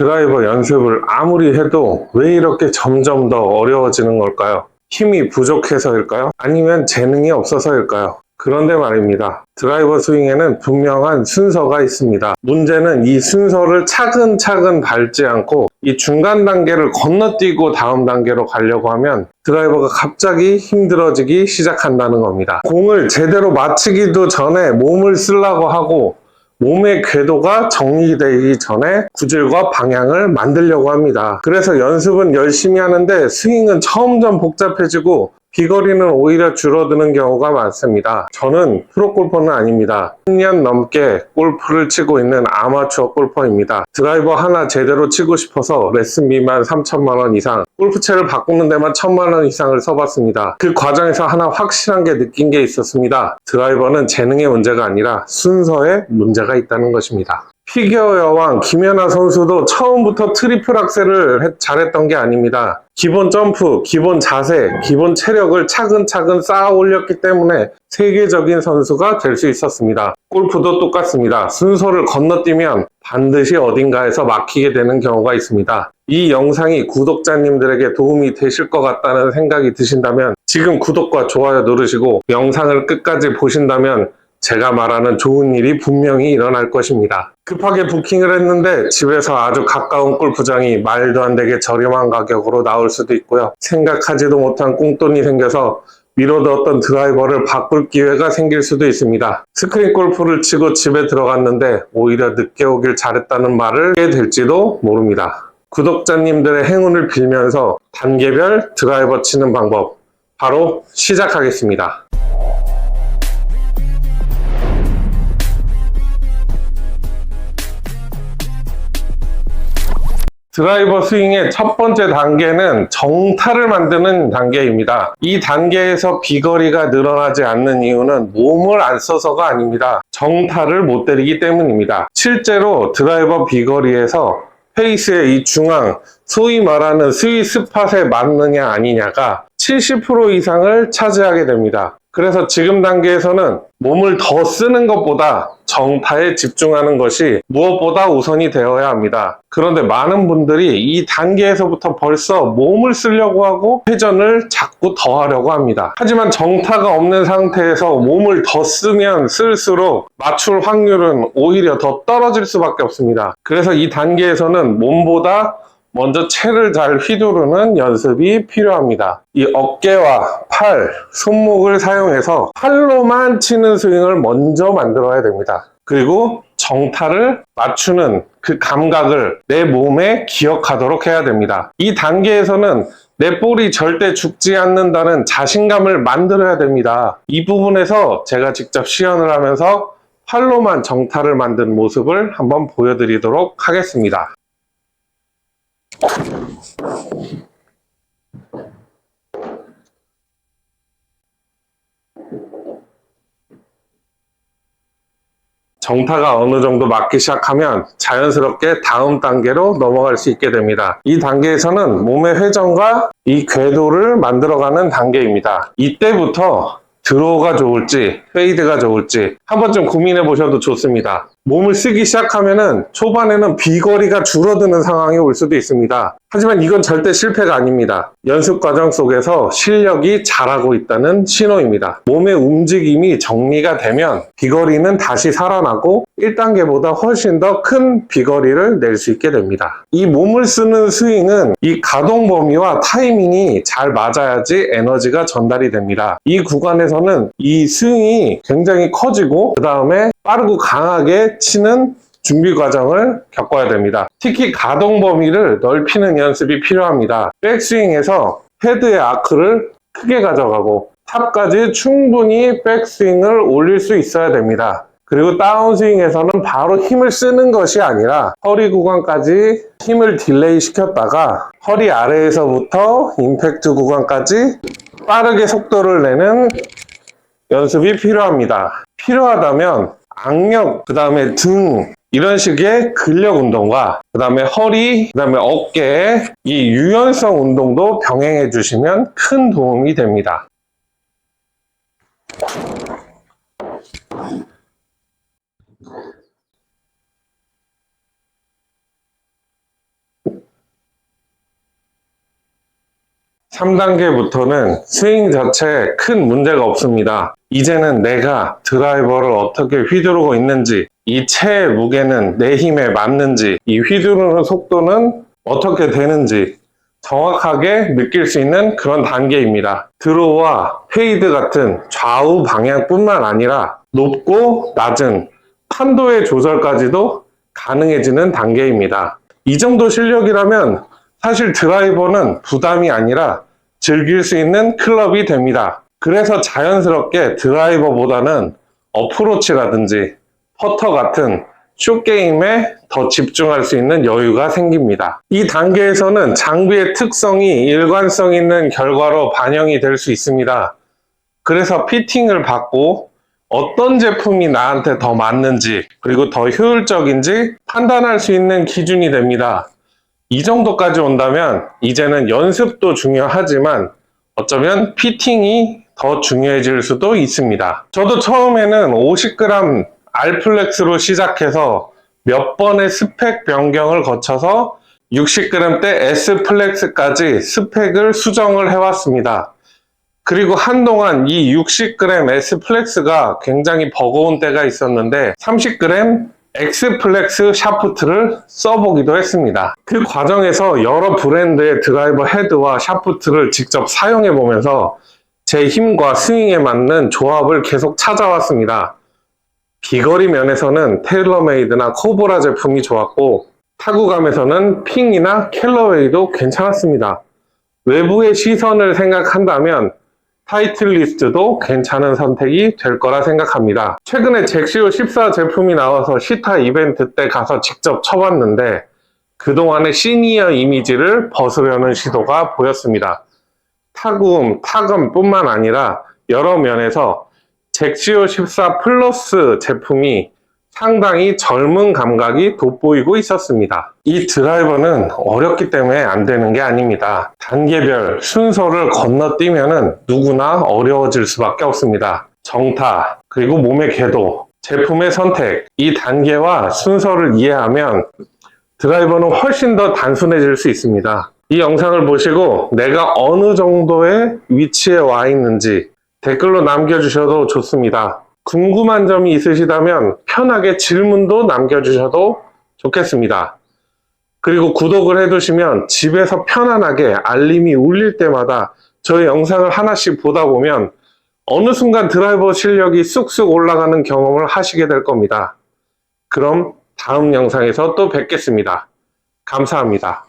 드라이버 연습을 아무리 해도 왜 이렇게 점점 더 어려워지는 걸까요? 힘이 부족해서일까요? 아니면 재능이 없어서일까요? 그런데 말입니다. 드라이버 스윙에는 분명한 순서가 있습니다. 문제는 이 순서를 차근차근 밟지 않고 이 중간 단계를 건너뛰고 다음 단계로 가려고 하면 드라이버가 갑자기 힘들어지기 시작한다는 겁니다. 공을 제대로 맞추기도 전에 몸을 쓰려고 하고 몸의 궤도가 정리되기 전에 구질과 방향을 만들려고 합니다. 그래서 연습은 열심히 하는데 스윙은 점점 복잡해지고 비거리는 오히려 줄어드는 경우가 많습니다. 저는 프로골퍼는 아닙니다. 10년 넘게 골프를 치고 있는 아마추어 골퍼입니다. 드라이버 하나 제대로 치고 싶어서 레슨비만 3천만 원 이상, 골프채를 바꾸는 데만 1,000만 원 이상을 써봤습니다. 그 과정에서 하나 확실한 게 느낀 게 있었습니다. 드라이버는 재능의 문제가 아니라 순서에 문제가 있다는 것입니다. 피겨 여왕 김연아 선수도 처음부터 트리플 악셀을 잘했던 게 아닙니다. 기본 점프, 기본 자세, 기본 체력을 차근차근 쌓아 올렸기 때문에 세계적인 선수가 될 수 있었습니다. 골프도 똑같습니다. 순서를 건너뛰면 반드시 어딘가에서 막히게 되는 경우가 있습니다. 이 영상이 구독자님들에게 도움이 되실 것 같다는 생각이 드신다면 지금 구독과 좋아요 누르시고 영상을 끝까지 보신다면 제가 말하는 좋은 일이 분명히 일어날 것입니다. 급하게 부킹을 했는데 집에서 아주 가까운 골프장이 말도 안 되게 저렴한 가격으로 나올 수도 있고요. 생각하지도 못한 꽁돈이 생겨서 미뤄뒀던 드라이버를 바꿀 기회가 생길 수도 있습니다. 스크린 골프를 치고 집에 들어갔는데 오히려 늦게 오길 잘했다는 말을 하게 될지도 모릅니다. 구독자님들의 행운을 빌면서 단계별 드라이버 치는 방법 바로 시작하겠습니다. 드라이버 스윙의 첫 번째 단계는 정타를 만드는 단계입니다. 이 단계에서 비거리가 늘어나지 않는 이유는 몸을 안 써서가 아닙니다. 정타를 못 때리기 때문입니다. 실제로 드라이버 비거리에서 페이스의 이 중앙, 소위 말하는 스윗 스팟에 맞느냐 아니냐가 70% 이상을 차지하게 됩니다. 그래서 지금 단계에서는 몸을 더 쓰는 것보다 정타에 집중하는 것이 무엇보다 우선이 되어야 합니다. 그런데 많은 분들이 이 단계에서부터 벌써 몸을 쓰려고 하고 회전을 자꾸 더 하려고 합니다. 하지만 정타가 없는 상태에서 몸을 더 쓰면 쓸수록 맞출 확률은 오히려 더 떨어질 수밖에 없습니다. 그래서 이 단계에서는 몸보다 먼저 채를 잘 휘두르는 연습이 필요합니다. 이 어깨와 팔, 손목을 사용해서 팔로만 치는 스윙을 먼저 만들어야 됩니다. 그리고 정타를 맞추는 그 감각을 내 몸에 기억하도록 해야 됩니다. 이 단계에서는 내 볼이 절대 죽지 않는다는 자신감을 만들어야 됩니다. 이 부분에서 제가 직접 시연을 하면서 팔로만 정타를 만든 모습을 한번 보여드리도록 하겠습니다. 정타가 어느 정도 맞기 시작하면 자연스럽게 다음 단계로 넘어갈 수 있게 됩니다. 이 단계에서는 몸의 회전과 이 궤도를 만들어가는 단계입니다. 이때부터 드로우가 좋을지 페이드가 좋을지 한 번쯤 고민해 보셔도 좋습니다. 몸을 쓰기 시작하면은 초반에는 비거리가 줄어드는 상황이 올 수도 있습니다. 하지만 이건 절대 실패가 아닙니다. 연습 과정 속에서 실력이 자라고 있다는 신호입니다. 몸의 움직임이 정리가 되면 비거리는 다시 살아나고 1단계보다 훨씬 더 큰 비거리를 낼 수 있게 됩니다. 이 몸을 쓰는 스윙은 이 가동 범위와 타이밍이 잘 맞아야지 에너지가 전달이 됩니다. 이 구간에서는 이 스윙이 굉장히 커지고 그 다음에 빠르고 강하게 치는 준비 과정을 겪어야 됩니다. 특히 가동 범위를 넓히는 연습이 필요합니다. 백스윙에서 헤드의 아크를 크게 가져가고 탑까지 충분히 백스윙을 올릴 수 있어야 됩니다. 그리고 다운스윙에서는 바로 힘을 쓰는 것이 아니라 허리 구간까지 힘을 딜레이 시켰다가 허리 아래에서부터 임팩트 구간까지 빠르게 속도를 내는 연습이 필요합니다. 필요하다면 악력, 그 다음에 등 이런 식의 근력 운동과 그 다음에 허리, 그 다음에 어깨 이 유연성 운동도 병행해 주시면 큰 도움이 됩니다. 3단계부터는 스윙 자체에 큰 문제가 없습니다. 이제는 내가 드라이버를 어떻게 휘두르고 있는지, 이 채의 무게는 내 힘에 맞는지, 이 휘두르는 속도는 어떻게 되는지 정확하게 느낄 수 있는 그런 단계입니다. 드로우와 페이드 같은 좌우 방향뿐만 아니라 높고 낮은 탄도의 조절까지도 가능해지는 단계입니다. 이 정도 실력이라면 사실 드라이버는 부담이 아니라 즐길 수 있는 클럽이 됩니다. 그래서 자연스럽게 드라이버보다는 어프로치라든지 퍼터 같은 숏게임에 더 집중할 수 있는 여유가 생깁니다. 이 단계에서는 장비의 특성이 일관성 있는 결과로 반영이 될 수 있습니다. 그래서 피팅을 받고 어떤 제품이 나한테 더 맞는지 그리고 더 효율적인지 판단할 수 있는 기준이 됩니다. 이 정도까지 온다면 이제는 연습도 중요하지만 어쩌면 피팅이 더 중요해질 수도 있습니다. 저도 처음에는 50g R플렉스로 시작해서 몇 번의 스펙 변경을 거쳐서 60g대 S플렉스까지 스펙을 수정을 해왔습니다. 그리고 한동안 이 60g S플렉스가 굉장히 버거운 때가 있었는데 30g X플렉스 샤프트를 써보기도 했습니다. 그 과정에서 여러 브랜드의 드라이버 헤드와 샤프트를 직접 사용해보면서 제 힘과 스윙에 맞는 조합을 계속 찾아왔습니다. 비거리 면에서는 테일러메이드나 코브라 제품이 좋았고 타구감에서는 핑이나 캘러웨이도 괜찮았습니다. 외부의 시선을 생각한다면 타이틀리스트도 괜찮은 선택이 될 거라 생각합니다. 최근에 잭시오 14 제품이 나와서 시타 이벤트 때 가서 직접 쳐봤는데 그동안의 시니어 이미지를 벗으려는 시도가 보였습니다. 타구음, 타감뿐만 아니라 여러 면에서 잭시오 14 플러스 제품이 상당히 젊은 감각이 돋보이고 있었습니다. 이 드라이버는 어렵기 때문에 안 되는 게 아닙니다. 단계별 순서를 건너뛰면은 누구나 어려워질 수밖에 없습니다. 정타, 그리고 몸의 궤도, 제품의 선택, 이 단계와 순서를 이해하면 드라이버는 훨씬 더 단순해질 수 있습니다. 이 영상을 보시고 내가 어느 정도의 위치에 와 있는지 댓글로 남겨주셔도 좋습니다. 궁금한 점이 있으시다면 편하게 질문도 남겨주셔도 좋겠습니다. 그리고 구독을 해두시면 집에서 편안하게 알림이 울릴 때마다 저의 영상을 하나씩 보다 보면 어느 순간 드라이버 실력이 쑥쑥 올라가는 경험을 하시게 될 겁니다. 그럼 다음 영상에서 또 뵙겠습니다. 감사합니다.